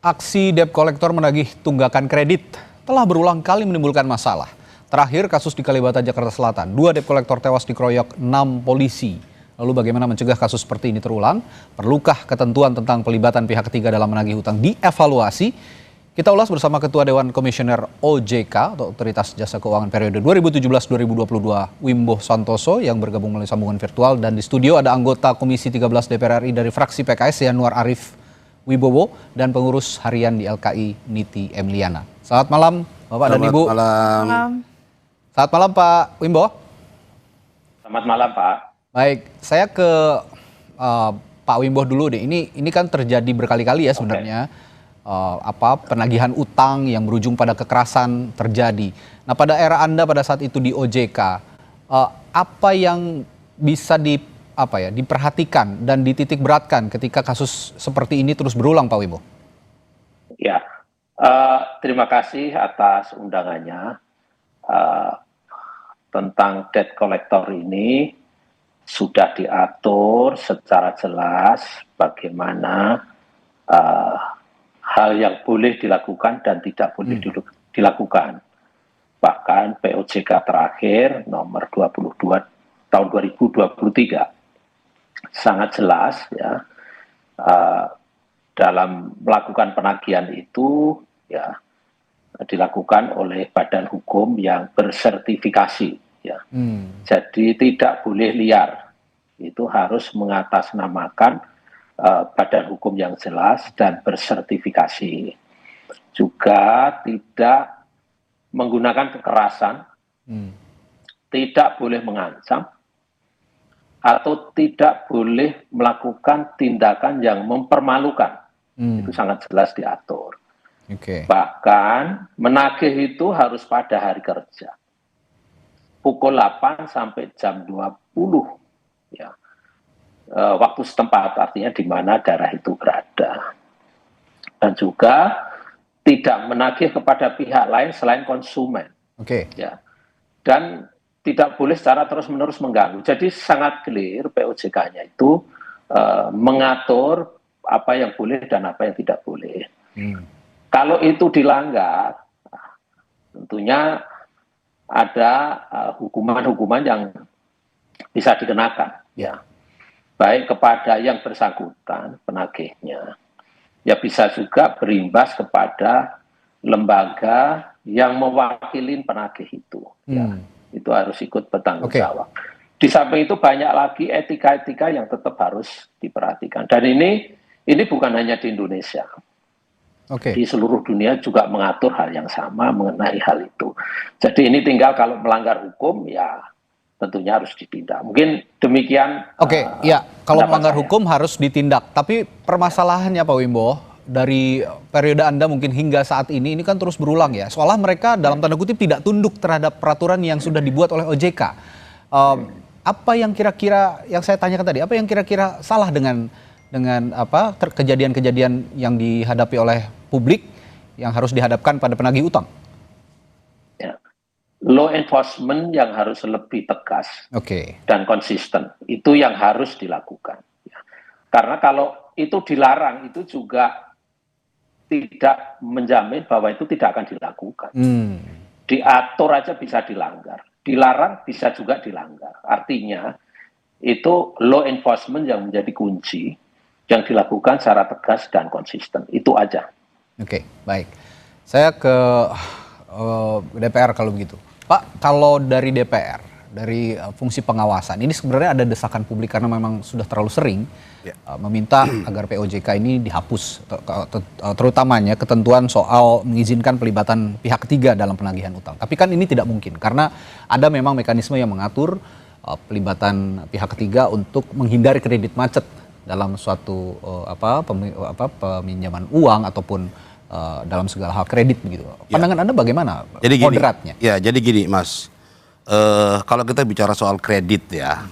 Aksi debt collector menagih tunggakan kredit telah berulang kali menimbulkan masalah. Terakhir kasus di Kalibata, Jakarta Selatan, 2 debt collector tewas dikeroyok 6 polisi. Lalu bagaimana mencegah kasus seperti ini terulang? Perlukah ketentuan tentang pelibatan pihak ketiga dalam menagih hutang dievaluasi? Kita ulas bersama Ketua Dewan Komisioner OJK atau Otoritas Jasa Keuangan periode 2017-2022 Wimbo Santoso yang bergabung melalui sambungan virtual, dan di studio ada anggota Komisi 13 DPR RI dari fraksi PKS Yanuar Arif Wibowo dan pengurus harian di LKI Niti Emliana. Selamat malam Bapak dan Ibu. Selamat malam. Selamat malam Pak Wimbo. Selamat malam Pak. Baik, saya ke Pak Wimbo dulu deh. Ini kan terjadi berkali-kali ya sebenarnya. Penagihan utang yang berujung pada kekerasan terjadi. Nah, pada era Anda pada saat itu di OJK, apa yang bisa diperhatikan dan dititik beratkan ketika kasus seperti ini terus berulang, Pak Wimbo? Ya, terima kasih atas undangannya. Tentang debt collector ini sudah diatur secara jelas bagaimana hal yang boleh dilakukan dan tidak boleh dilakukan. Bahkan POJK terakhir nomor 22 tahun 2023 sangat jelas ya, dalam melakukan penagihan itu ya dilakukan oleh badan hukum yang bersertifikasi ya. Jadi tidak boleh liar. Itu harus mengatasnamakan badan hukum yang jelas dan bersertifikasi. Juga tidak menggunakan kekerasan, tidak boleh mengancam, atau tidak boleh melakukan tindakan yang mempermalukan. Itu sangat jelas diatur. Bahkan menagih itu harus pada hari kerja. Pukul 8 sampai jam 20 ya. Waktu setempat, artinya di mana daerah itu berada. Dan juga tidak menagih kepada pihak lain selain konsumen. Ya. Dan tidak boleh secara terus-menerus mengganggu. Jadi sangat clear POJK-nya itu mengatur apa yang boleh dan apa yang tidak boleh. Kalau itu dilanggar, tentunya ada hukuman-hukuman yang bisa dikenakan. Ya. Baik kepada yang bersangkutan, penagihnya, ya bisa juga berimbas kepada lembaga yang mewakili penagih itu. Ya, itu harus ikut bertanggung jawab. Di samping itu banyak lagi etika-etika yang tetap harus diperhatikan. Dan ini bukan hanya di Indonesia. Di seluruh dunia juga mengatur hal yang sama mengenai hal itu. Jadi ini tinggal kalau melanggar hukum ya tentunya harus ditindak. Mungkin demikian. Ya, kalau melanggar hukum harus ditindak. Tapi permasalahannya Pak Wimbo, dari periode Anda mungkin hingga saat ini kan terus berulang ya. Seolah mereka dalam tanda kutip tidak tunduk terhadap peraturan yang sudah dibuat oleh OJK. Apa yang kira-kira yang saya tanyakan tadi, apa yang kira-kira salah dengan kejadian-kejadian yang dihadapi oleh publik yang harus dihadapkan pada penagih utang? Law enforcement yang harus lebih tegas dan konsisten, itu yang harus dilakukan. Karena kalau itu dilarang, itu juga tidak menjamin bahwa itu tidak akan dilakukan. Diatur aja bisa dilanggar, dilarang bisa juga dilanggar. Artinya itu law enforcement yang menjadi kunci, yang dilakukan secara tegas dan konsisten. Itu aja. Baik. Saya ke DPR kalau begitu. Pak, kalau dari DPR, dari fungsi pengawasan, ini sebenarnya ada desakan publik karena memang sudah terlalu sering meminta agar POJK ini dihapus, terutamanya ketentuan soal mengizinkan pelibatan pihak ketiga dalam penagihan utang. Tapi kan ini tidak mungkin karena ada memang mekanisme yang mengatur pelibatan pihak ketiga untuk menghindari kredit macet dalam suatu peminjaman uang ataupun dalam segala hal kredit begitu. Pandangan Anda bagaimana? Jadi gini, moderatnya? Ya, jadi gini Mas, kalau kita bicara soal kredit ya,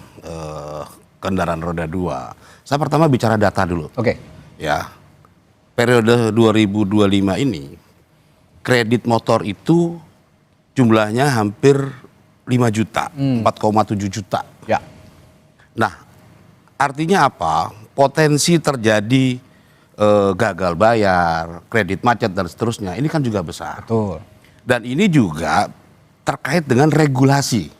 kendaraan roda 2, saya pertama bicara data dulu. Ya, periode 2025 ini kredit motor itu jumlahnya hampir 5 juta, 4,7 juta. Nah, artinya apa? Potensi terjadi gagal bayar, kredit macet dan seterusnya, ini kan juga besar. Betul. Dan ini juga terkait dengan regulasi.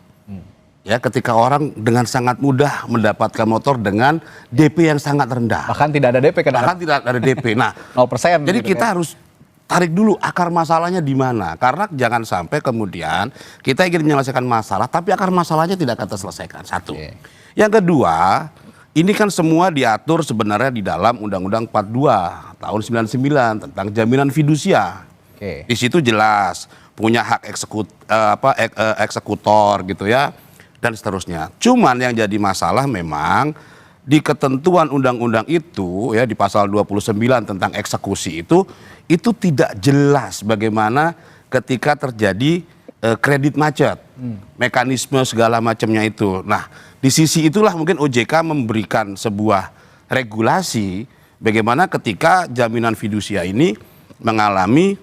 Ya, ketika orang dengan sangat mudah mendapatkan motor dengan DP yang sangat rendah. Bahkan tidak ada DP kan? Bahkan tidak ada DP. Nah, 0%. jadi gitu kita harus tarik dulu akar masalahnya di mana. Karena jangan sampai kemudian kita ingin menyelesaikan masalah, tapi akar masalahnya tidak kita selesaikan. Satu. Yang kedua, ini kan semua diatur sebenarnya di dalam Undang-Undang 42 tahun 99 tentang jaminan fidusia. Di situ jelas punya hak eksekutor gitu ya, dan seterusnya. Cuman yang jadi masalah memang di ketentuan undang-undang itu ya, di pasal 29 tentang eksekusi itu tidak jelas bagaimana ketika terjadi kredit macet, mekanisme segala macamnya itu. Nah, di sisi itulah mungkin OJK memberikan sebuah regulasi bagaimana ketika jaminan fidusia ini mengalami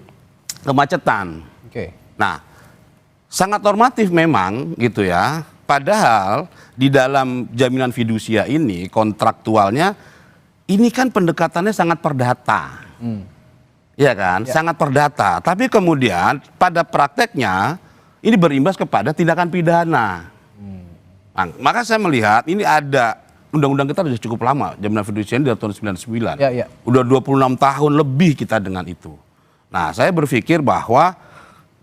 kemacetan. Nah, sangat normatif memang gitu ya. Padahal di dalam jaminan fidusia ini kontraktualnya ini kan pendekatannya sangat perdata. Ya kan? Sangat perdata. Tapi kemudian pada prakteknya ini berimbas kepada tindakan pidana. Nah, maka saya melihat ini ada undang-undang kita sudah cukup lama, jaminan fidusia ini dari tahun 99. Udah 26 tahun lebih kita dengan itu. Nah, saya berpikir bahwa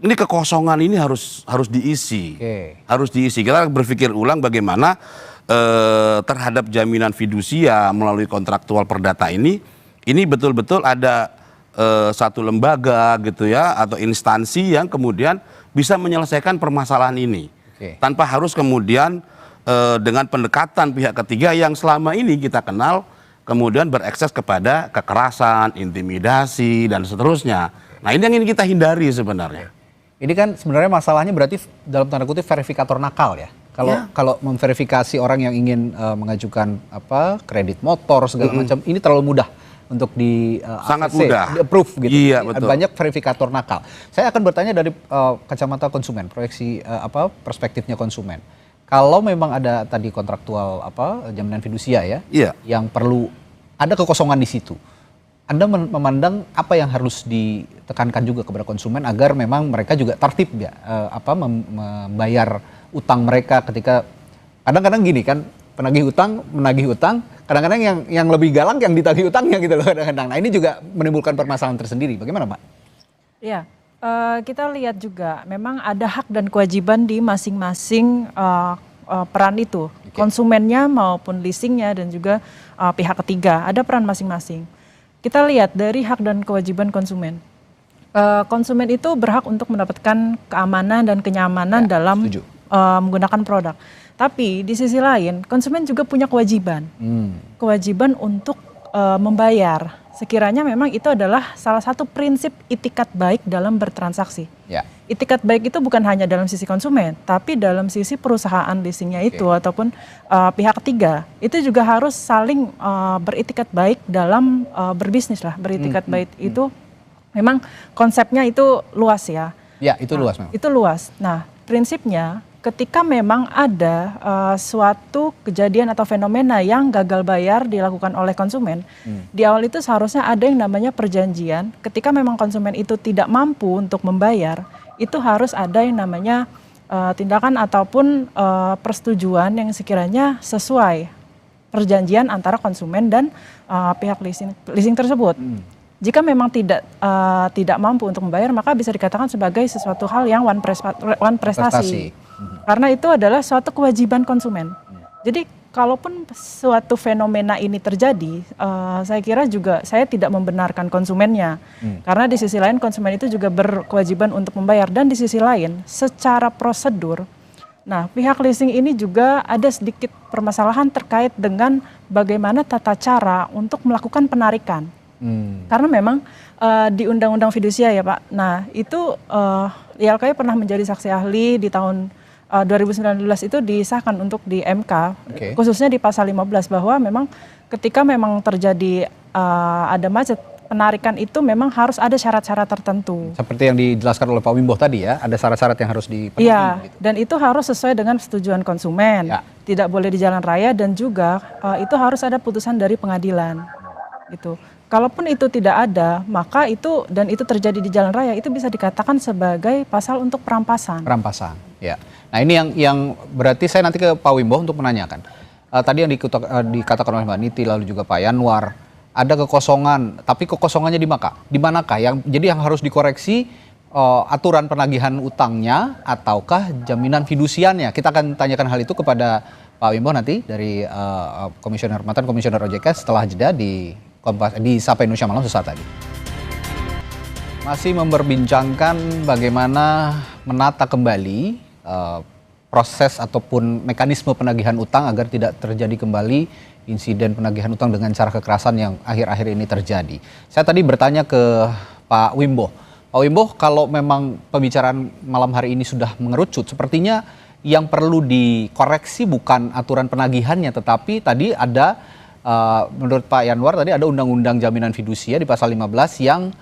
ini kekosongan ini harus diisi. Harus diisi. Kita berpikir ulang bagaimana terhadap jaminan fidusia melalui kontraktual perdata ini betul-betul ada satu lembaga gitu ya atau instansi yang kemudian bisa menyelesaikan permasalahan ini. Tanpa harus kemudian dengan pendekatan pihak ketiga yang selama ini kita kenal kemudian berekses kepada kekerasan, intimidasi dan seterusnya. Nah, ini yang ingin kita hindari sebenarnya. Ini kan sebenarnya masalahnya berarti dalam tanda kutip verifikator nakal ya. Kalau memverifikasi orang yang ingin mengajukan kredit motor segala macam, ini terlalu mudah untuk sangat mudah di approve gitu. Iya, betul. Banyak verifikator nakal. Saya akan bertanya dari kacamata konsumen, proyeksi perspektifnya konsumen. Kalau memang ada tadi kontraktual jaminan fidusia ya, yang perlu ada kekosongan di situ. Anda memandang apa yang harus ditekankan juga kepada konsumen agar memang mereka juga tertib ya, membayar utang mereka ketika kadang-kadang gini kan, penagih utang menagih utang, kadang-kadang yang lebih galak yang ditagih utangnya gitu loh kadang-kadang. Nah, ini juga menimbulkan permasalahan tersendiri. Bagaimana, Mbak? Iya, kita lihat juga memang ada hak dan kewajiban di masing-masing peran itu, konsumennya maupun leasingnya dan juga pihak ketiga, ada peran masing-masing. Kita lihat dari hak dan kewajiban konsumen. Konsumen itu berhak untuk mendapatkan keamanan dan kenyamanan dalam menggunakan produk. Tapi di sisi lain, konsumen juga punya kewajiban. Kewajiban untuk membayar. Sekiranya memang itu adalah salah satu prinsip itikat baik dalam bertransaksi. Itikat baik itu bukan hanya dalam sisi konsumen, tapi dalam sisi perusahaan leasingnya itu ataupun pihak ketiga. Itu juga harus saling beritikat baik dalam berbisnis lah. Beritikat baik itu memang konsepnya itu luas ya. Ya, itu luas memang. Itu luas. Nah, prinsipnya ketika memang ada suatu kejadian atau fenomena yang gagal bayar dilakukan oleh konsumen, di awal itu seharusnya ada yang namanya perjanjian. Ketika memang konsumen itu tidak mampu untuk membayar, itu harus ada yang namanya tindakan ataupun persetujuan yang sekiranya sesuai perjanjian antara konsumen dan pihak leasing tersebut. Jika memang tidak mampu untuk membayar, maka bisa dikatakan sebagai sesuatu hal yang one prestasi. Karena itu adalah suatu kewajiban konsumen. Jadi kalaupun suatu fenomena ini terjadi, saya kira juga saya tidak membenarkan konsumennya. Karena di sisi lain konsumen itu juga berkewajiban untuk membayar. Dan di sisi lain secara prosedur, nah pihak leasing ini juga ada sedikit permasalahan terkait dengan bagaimana tata cara untuk melakukan penarikan. Karena memang di Undang-Undang Fidusia ya Pak, nah itu YLKI pernah menjadi saksi ahli di tahun 2019 itu disahkan untuk di MK, khususnya di pasal 15 bahwa memang ketika memang terjadi ada macet, penarikan itu memang harus ada syarat-syarat tertentu. Seperti yang dijelaskan oleh Pak Wimbo tadi ya, ada syarat-syarat yang harus dipenuhi. Iya, gitu. Dan itu harus sesuai dengan persetujuan konsumen, tidak boleh di jalan raya dan juga itu harus ada putusan dari pengadilan. Gitu. kalaupun itu tidak ada, maka itu dan itu terjadi di jalan raya itu bisa dikatakan sebagai pasal untuk perampasan. Perampasan, ya. Nah ini yang berarti saya nanti ke Pak Wimbo untuk menanyakan. Tadi yang dikatakan oleh Mbak Niti lalu juga Pak Yanwar, ada kekosongan, tapi kekosongannya di manakah? Jadi yang harus dikoreksi aturan penagihan utangnya ataukah jaminan fidusiannya? Kita akan tanyakan hal itu kepada Pak Wimbo nanti dari mantan komisioner OJK setelah jeda di Sapa Indonesia Malam sesaat tadi. Masih memperbincangkan bagaimana menata kembali proses ataupun mekanisme penagihan utang agar tidak terjadi kembali insiden penagihan utang dengan cara kekerasan yang akhir-akhir ini terjadi. Saya tadi bertanya ke Pak Wimbo. Pak Wimbo, kalau memang pembicaraan malam hari ini sudah mengerucut, sepertinya yang perlu dikoreksi bukan aturan penagihannya, tetapi tadi ada menurut Pak Yanwar tadi ada undang-undang jaminan fidusia di pasal 15 yang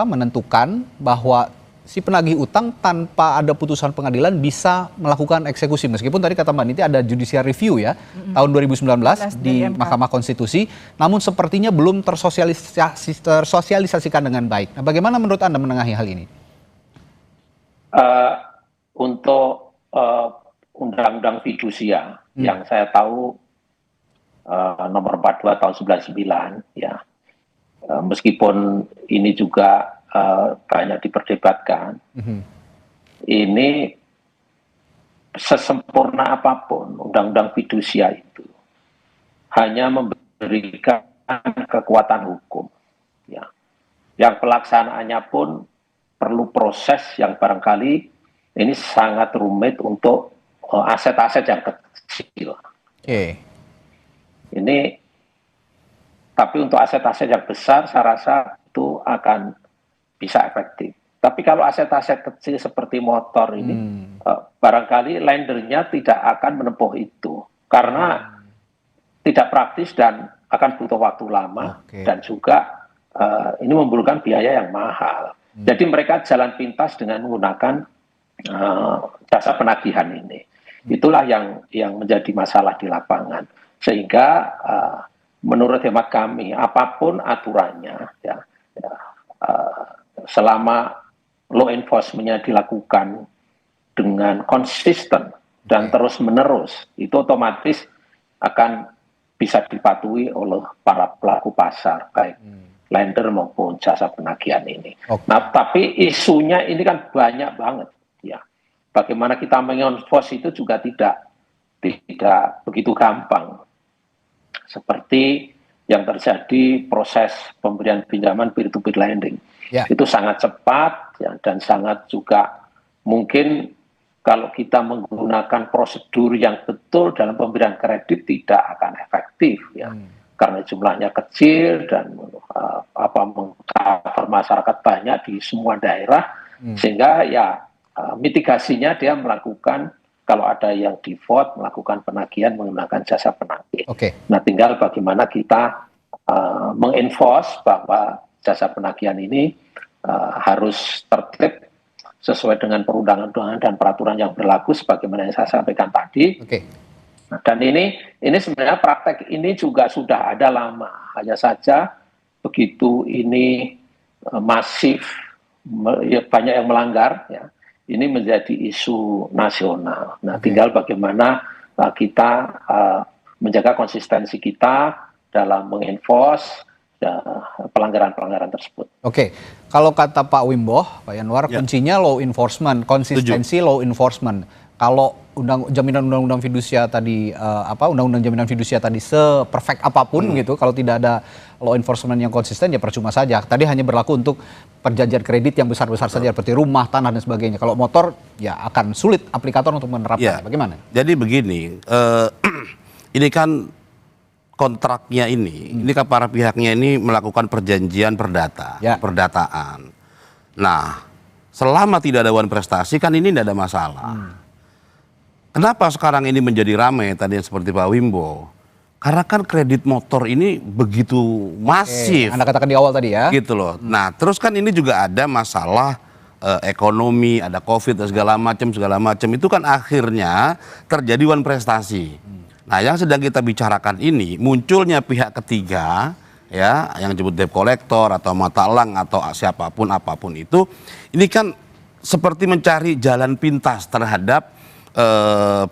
menentukan bahwa si penagih utang tanpa ada putusan pengadilan bisa melakukan eksekusi. Meskipun tadi kata Mbak Niti ada judicial review ya tahun 2019 di Mahkamah Konstitusi, namun sepertinya belum tersosialisasikan dengan baik. Nah, bagaimana menurut Anda menengahi hal ini? Untuk undang-undang fidusia yang saya tahu nomor 42 tahun 99 ya, meskipun ini juga banyak diperdebatkan, ini sesempurna apapun undang-undang fidusia itu hanya memberikan kekuatan hukum ya, yang pelaksanaannya pun perlu proses yang barangkali ini sangat rumit untuk aset-aset yang kecil. Ini, tapi untuk aset-aset yang besar saya rasa itu akan bisa efektif. Tapi kalau aset-aset kecil seperti motor ini, barangkali lendernya tidak akan menempuh itu. Karena tidak praktis dan akan butuh waktu lama. Dan juga ini membutuhkan biaya yang mahal. Jadi mereka jalan pintas dengan menggunakan jasa penagihan ini. Itulah yang menjadi masalah di lapangan. Sehingga menurut hemat kami apapun aturannya ya, selama law enforcement-nya dilakukan dengan konsisten dan terus menerus, itu otomatis akan bisa dipatuhi oleh para pelaku pasar baik lender maupun jasa penagihan ini. Nah, tapi isunya ini kan banyak banget ya. Bagaimana kita mengenforce itu juga tidak begitu gampang. Seperti yang terjadi proses pemberian pinjaman peer-to-peer lending. Itu sangat cepat ya, dan sangat juga mungkin kalau kita menggunakan prosedur yang betul dalam pemberian kredit tidak akan efektif ya. Karena jumlahnya kecil dan mengcover masyarakat banyak di semua daerah, sehingga ya mitigasinya dia melakukan, kalau ada yang default, melakukan penagihan menggunakan jasa penagih. Nah, tinggal bagaimana kita mengenforce bahwa jasa penagihan ini harus tertib sesuai dengan perundang-undangan dan peraturan yang berlaku sebagaimana yang saya sampaikan tadi. Nah, dan ini sebenarnya praktek ini juga sudah ada lama. Hanya saja begitu ini masif, banyak yang melanggar ya. Ini menjadi isu nasional. Nah, tinggal bagaimana kita menjaga konsistensi kita dalam mengenforce pelanggaran-pelanggaran tersebut. Kalau kata Pak Wimbo, Pak Yanwar, kuncinya law enforcement, konsistensi law enforcement. Kalau jaminan undang-undang fidusia tadi undang-undang jaminan fidusia tadi seperfect apapun gitu, kalau tidak ada law enforcement yang konsisten ya percuma saja. Tadi hanya berlaku untuk perjanjian kredit yang besar-besar saja seperti rumah, tanah dan sebagainya. Kalau motor ya akan sulit aplikator untuk menerapkannya. Bagaimana? Jadi begini, ini kan kontraknya ini kan para pihaknya ini melakukan perjanjian perdataan. Nah, selama tidak ada wan prestasi kan ini tidak ada masalah. Kenapa sekarang ini menjadi ramai tadi seperti Pak Wimbo? Karena kan kredit motor ini begitu masif. Anda katakan di awal tadi ya. Gitu loh. Nah, terus kan ini juga ada masalah ekonomi, ada COVID dan segala macam. Itu kan akhirnya terjadi wan prestasi. Nah, yang sedang kita bicarakan ini munculnya pihak ketiga ya, yang disebut debt collector atau mata elang atau siapapun apapun itu, ini kan seperti mencari jalan pintas terhadap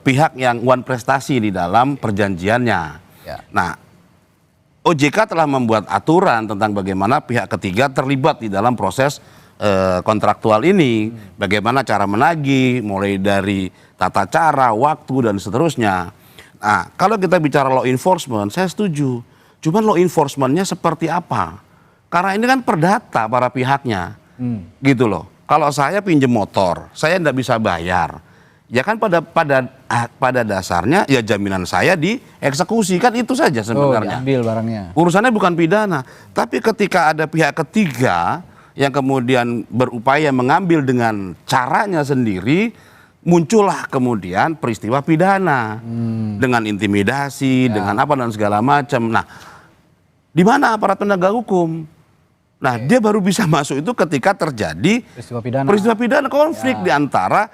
pihak yang wan prestasi di dalam perjanjiannya. Ya. Nah, OJK telah membuat aturan tentang bagaimana pihak ketiga terlibat di dalam proses kontraktual ini, bagaimana cara menagih, mulai dari tata cara, waktu, dan seterusnya. Nah, kalau kita bicara law enforcement, saya setuju. Cuman law enforcementnya seperti apa? Karena ini kan perdata para pihaknya, gitu loh. Kalau saya pinjem motor, saya tidak bisa bayar, ya kan pada dasarnya ya jaminan saya dieksekusi, kan itu saja sebenarnya. Diambil barangnya. Urusannya bukan pidana, tapi ketika ada pihak ketiga yang kemudian berupaya mengambil dengan caranya sendiri, muncullah kemudian peristiwa pidana dengan intimidasi, dengan apa dan segala macam. Nah, di mana aparat penegak hukum? Nah, dia baru bisa masuk itu ketika terjadi peristiwa pidana konflik di antara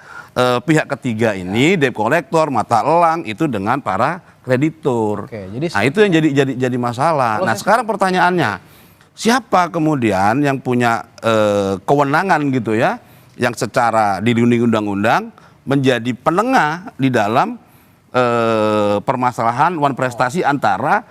pihak ketiga ini, debt collector, mata elang itu dengan para kreditur. Nah, itu yang jadi masalah. Nah, sekarang pertanyaannya, siapa kemudian yang punya kewenangan gitu ya, yang secara dilindungi undang-undang menjadi penengah di dalam permasalahan wan prestasi antara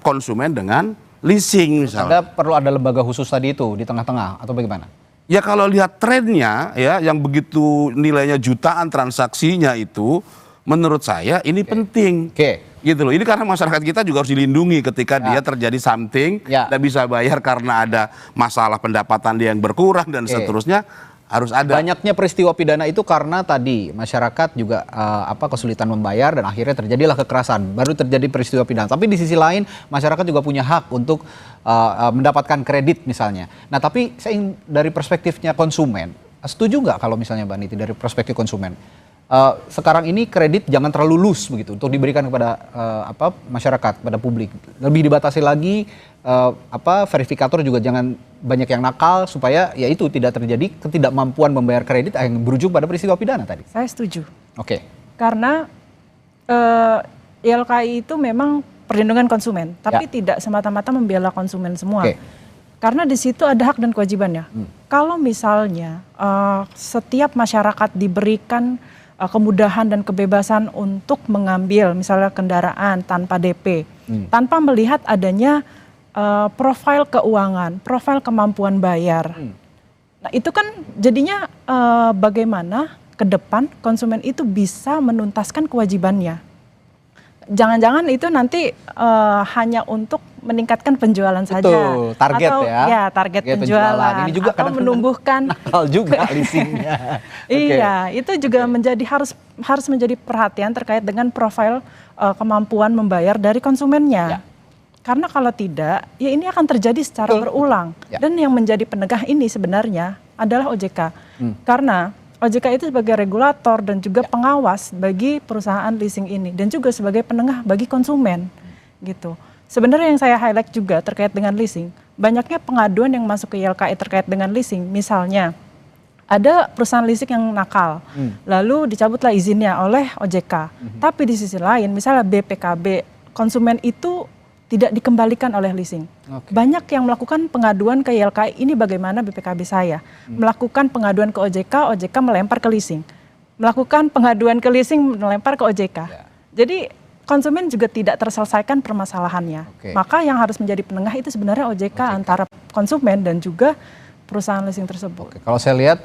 konsumen dengan leasing misalnya. Perlu ada lembaga khusus tadi itu di tengah-tengah atau bagaimana? Ya kalau lihat trennya ya, yang begitu nilainya jutaan transaksinya itu, menurut saya ini penting. Gitu loh. Ini karena masyarakat kita juga harus dilindungi ketika dia terjadi something, tidak bisa bayar karena ada masalah pendapatan dia yang berkurang dan seterusnya. Harus ada. Banyaknya peristiwa pidana itu karena tadi masyarakat juga kesulitan membayar dan akhirnya terjadilah kekerasan, baru terjadi peristiwa pidana. Tapi di sisi lain masyarakat juga punya hak untuk mendapatkan kredit misalnya. Nah, tapi saya ingin dari perspektifnya konsumen, setuju nggak kalau misalnya Mbak Niti dari perspektif konsumen, sekarang ini kredit jangan terlalu loose begitu untuk diberikan kepada masyarakat, pada publik. Lebih dibatasi lagi, verifikator juga jangan banyak yang nakal supaya ya itu tidak terjadi ketidakmampuan membayar kredit yang berujung pada peristiwa pidana tadi. Saya setuju. Oke. Karena YLKI itu memang perlindungan konsumen, tapi tidak semata-mata membela konsumen semua. Karena di situ ada hak dan kewajibannya. Kalau misalnya setiap masyarakat diberikan kemudahan dan kebebasan untuk mengambil misalnya kendaraan tanpa DP, tanpa melihat adanya profil keuangan, profil kemampuan bayar. Nah, itu kan jadinya bagaimana ke depan konsumen itu bisa menuntaskan kewajibannya. Jangan-jangan itu nanti hanya untuk meningkatkan penjualan saja. Betul, target atau, target penjualan. Ini juga atau menumbuhkan nakal juga leasingnya. Iya, itu juga harus menjadi perhatian terkait dengan profil kemampuan membayar dari konsumennya. Karena kalau tidak, ya ini akan terjadi secara berulang. Dan yang menjadi penegah ini sebenarnya adalah OJK. Karena OJK itu sebagai regulator dan juga pengawas bagi perusahaan leasing ini dan juga sebagai penengah bagi konsumen gitu. Sebenarnya yang saya highlight juga terkait dengan leasing, banyaknya pengaduan yang masuk ke YLKI terkait dengan leasing. Misalnya ada perusahaan leasing yang nakal, lalu dicabutlah izinnya oleh OJK. Tapi di sisi lain, misalnya BPKB, konsumen itu tidak dikembalikan oleh leasing. Banyak yang melakukan pengaduan ke YLKI, ini bagaimana BPKB saya. Melakukan pengaduan ke OJK, OJK melempar ke leasing. Melakukan pengaduan ke leasing, melempar ke OJK. Jadi konsumen juga tidak terselesaikan permasalahannya. Maka yang harus menjadi penengah itu sebenarnya OJK antara konsumen dan juga perusahaan leasing tersebut. Kalau saya lihat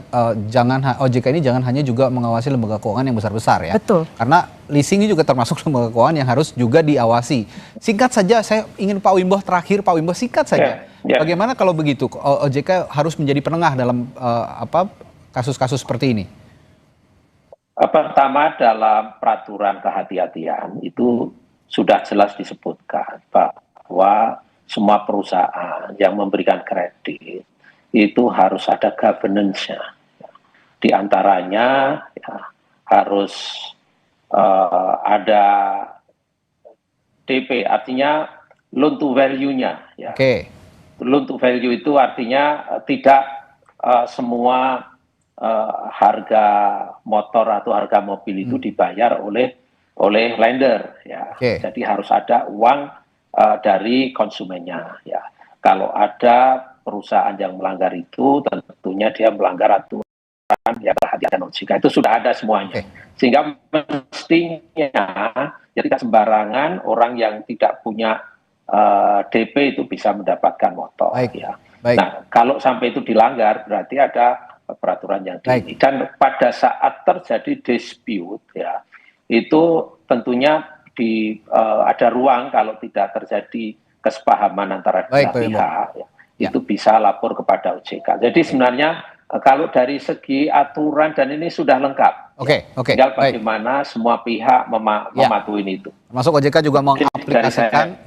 OJK ini jangan hanya juga mengawasi lembaga keuangan yang besar-besar ya. Betul. Karena leasing ini juga termasuk lembaga keuangan yang harus juga diawasi. Singkat saja, saya ingin Pak Wimbo terakhir, Pak Wimbo singkat saja. Bagaimana kalau begitu OJK harus menjadi penengah dalam kasus-kasus seperti ini? Pertama, dalam peraturan kehati-hatian itu sudah jelas disebutkan bahwa semua perusahaan yang memberikan kredit itu harus ada governance-nya. Di antaranya harus ada DP, artinya loan to value-nya. Loan to value itu artinya tidak semua harga motor atau harga mobil itu dibayar oleh lender. Jadi harus ada uang dari konsumennya. Ya, kalau ada perusahaan yang melanggar itu, tentunya dia melanggar aturan yang perhatian OJK. Itu sudah ada semuanya. Sehingga mestinya ya tidak sembarangan orang yang tidak punya DP itu bisa mendapatkan motor. Ya. Nah, kalau sampai itu dilanggar, berarti ada peraturan yang tinggi. Dan pada saat terjadi dispute, ya, itu tentunya ada ruang kalau tidak terjadi kesepahaman antara dua pihak, ya, itu bisa lapor kepada OJK. Jadi sebenarnya kalau dari segi aturan dan ini sudah lengkap. Tinggal bagaimana semua pihak mematuhi itu. Termasuk OJK juga mengaplikasikan.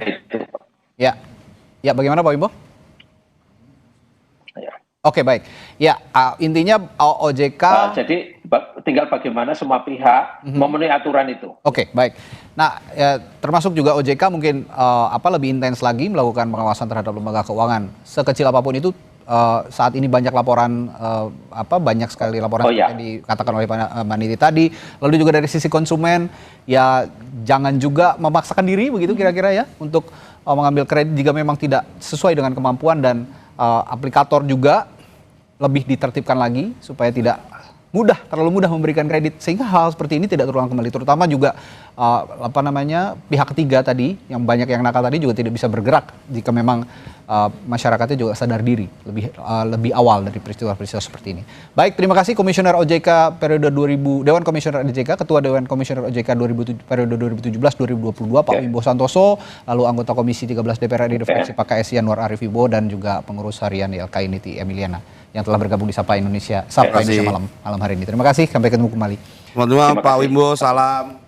Ya, bagaimana Pak Wimbo? Oke, baik. Ya, intinya OJK... jadi tinggal bagaimana semua pihak memenuhi aturan itu. Oke, baik. Nah, ya, termasuk juga OJK mungkin lebih intens lagi melakukan pengawasan terhadap lembaga keuangan. Sekecil apapun itu, saat ini banyak laporan, banyak sekali laporan yang dikatakan oleh Mbak Niti tadi. Lalu juga dari sisi konsumen, ya jangan juga memaksakan diri begitu kira-kira ya, untuk mengambil kredit jika memang tidak sesuai dengan kemampuan, dan aplikator juga lebih ditertibkan lagi supaya tidak terlalu mudah memberikan kredit, sehingga hal seperti ini tidak terulang kembali. Terutama juga pihak ketiga tadi yang banyak yang nakal tadi juga tidak bisa bergerak jika memang masyarakatnya juga sadar diri lebih awal dari peristiwa-peristiwa seperti ini. Baik, terima kasih Komisioner OJK periode Dewan Komisioner OJK, Ketua Dewan Komisioner OJK periode 2017-2022 Pak Wimbo Santoso, lalu anggota Komisi 13 DPR RI fraksi Pak KSI Anwar Arif Wibowo, dan juga pengurus harian YLKI Niti Emiliana yang telah bergabung di Sapa Indonesia malam hari ini. Terima kasih, sampai ketemu kembali. Teman-teman, Pak Wimbo, salam.